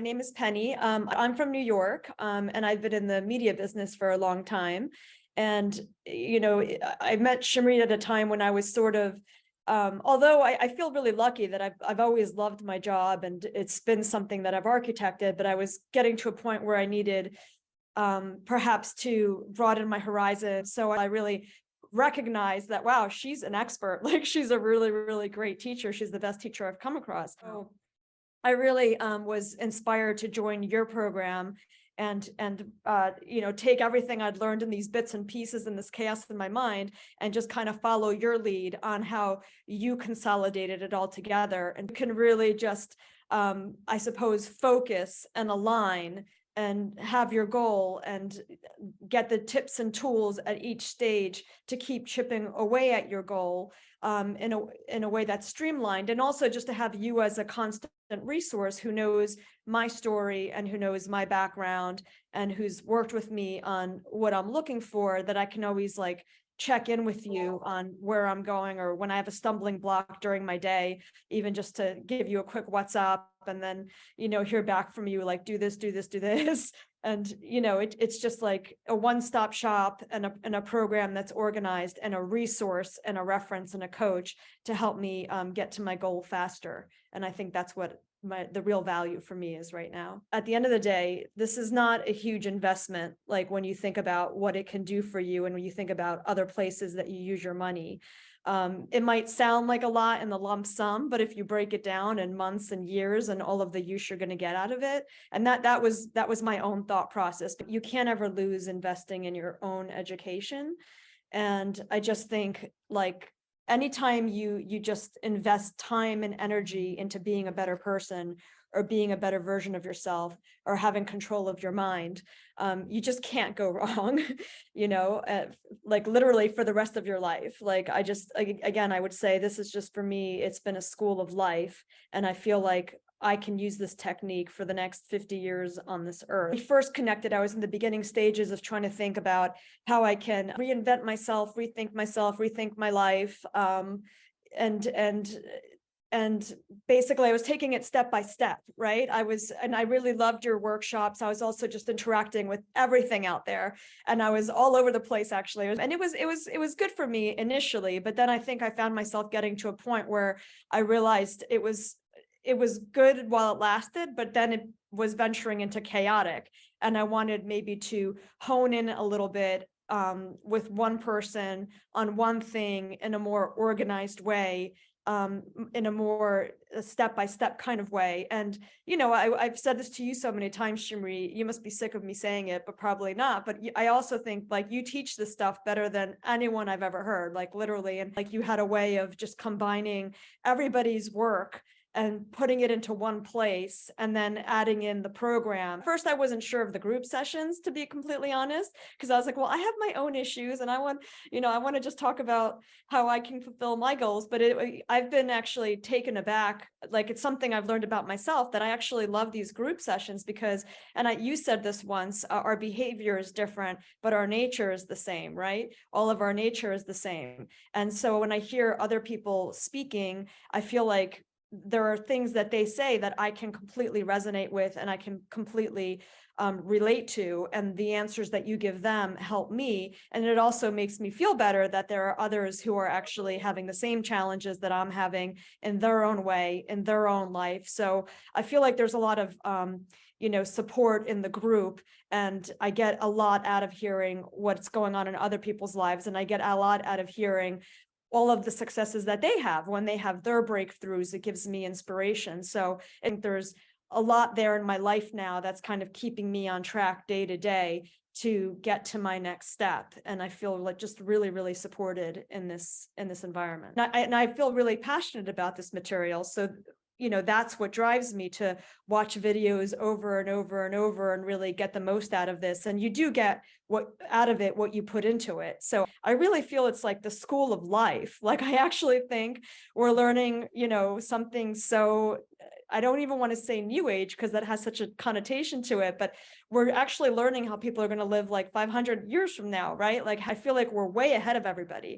name is Penny. I'm from New York, and I've been in the media business for a long time. And, I met Shimri at a time when I was sort of, although I feel really lucky that I've always loved my job and it's been something that I've architected, but I was getting to a point where I needed perhaps to broaden my horizon. So I really recognized that, wow, she's an expert. Like she's a really, really great teacher. She's the best teacher I've come across. So I really was inspired to join your program and take everything I'd learned in these bits and pieces and this chaos in my mind and just kind of follow your lead on how you consolidated it all together and can really just I suppose focus and align and have your goal and get the tips and tools at each stage to keep chipping away at your goal in a way that's streamlined, and also just to have you as a constant resource who knows my story and who knows my background and who's worked with me on what I'm looking for, that I can always like check in with you on where I'm going, or when I have a stumbling block during my day, even just to give you a quick WhatsApp and then, hear back from you, like, do this, do this, do this. And, it's just like a one-stop shop and a program that's organized and a resource and a reference and a coach to help me get to my goal faster. And I think that's what the real value for me is right now. At the end of the day, this is not a huge investment, like when you think about what it can do for you and when you think about other places that you use your money. It might sound like a lot in the lump sum, but if you break it down in months and years and all of the use you're going to get out of it, and that was my own thought process. But you can't ever lose investing in your own education. And I just think, like, anytime you just invest time and energy into being a better person or being a better version of yourself or having control of your mind, you just can't go wrong, like literally for the rest of your life. Like again, I would say this is just, for me, it's been a school of life. And I feel like I can use this technique for the next 50 years on this earth. When we first connected, I was in the beginning stages of trying to think about how I can reinvent myself, rethink my life. And basically I was taking it step by step, right? And I really loved your workshops. I was also just interacting with everything out there, and I was all over the place actually. And it was good for me initially, but then I think I found myself getting to a point where I realized it was good while it lasted, but then it was venturing into chaotic. And I wanted maybe to hone in a little bit with one person on one thing in a more organized way, in a more step-by-step kind of way. And, I've said this to you so many times, Shimri, you must be sick of me saying it, but probably not. But I also think, like, you teach this stuff better than anyone I've ever heard, like literally. And like, you had a way of just combining everybody's work and putting it into one place and then adding in the program. First, I wasn't sure of the group sessions, to be completely honest, because I was like, well, I have my own issues and I want to just talk about how I can fulfill my goals. But I've been actually taken aback. Like, it's something I've learned about myself, that I actually love these group sessions because, you said this once, our behavior is different, but our nature is the same, right? All of our nature is the same. And so when I hear other people speaking, I feel like there are things that they say that I can completely resonate with and I can completely relate to, and the answers that you give them help me. And it also makes me feel better that there are others who are actually having the same challenges that I'm having in their own way, in their own life. So I feel like there's a lot of support in the group, and I get a lot out of hearing what's going on in other people's lives, and I get a lot out of hearing all of the successes that they have when they have their breakthroughs. It gives me inspiration. So I think there's a lot there in my life now that's kind of keeping me on track day to day to get to my next step. And I feel like just really, really supported in this environment. And I feel really passionate about this material. So that's what drives me to watch videos over and over and over and really get the most out of this. And you do get what you put into it. So I really feel it's like the school of life. Like, I actually think we're learning, something so, I don't even want to say new age because that has such a connotation to it, but we're actually learning how people are going to live like 500 years from now, right? Like, I feel like we're way ahead of everybody.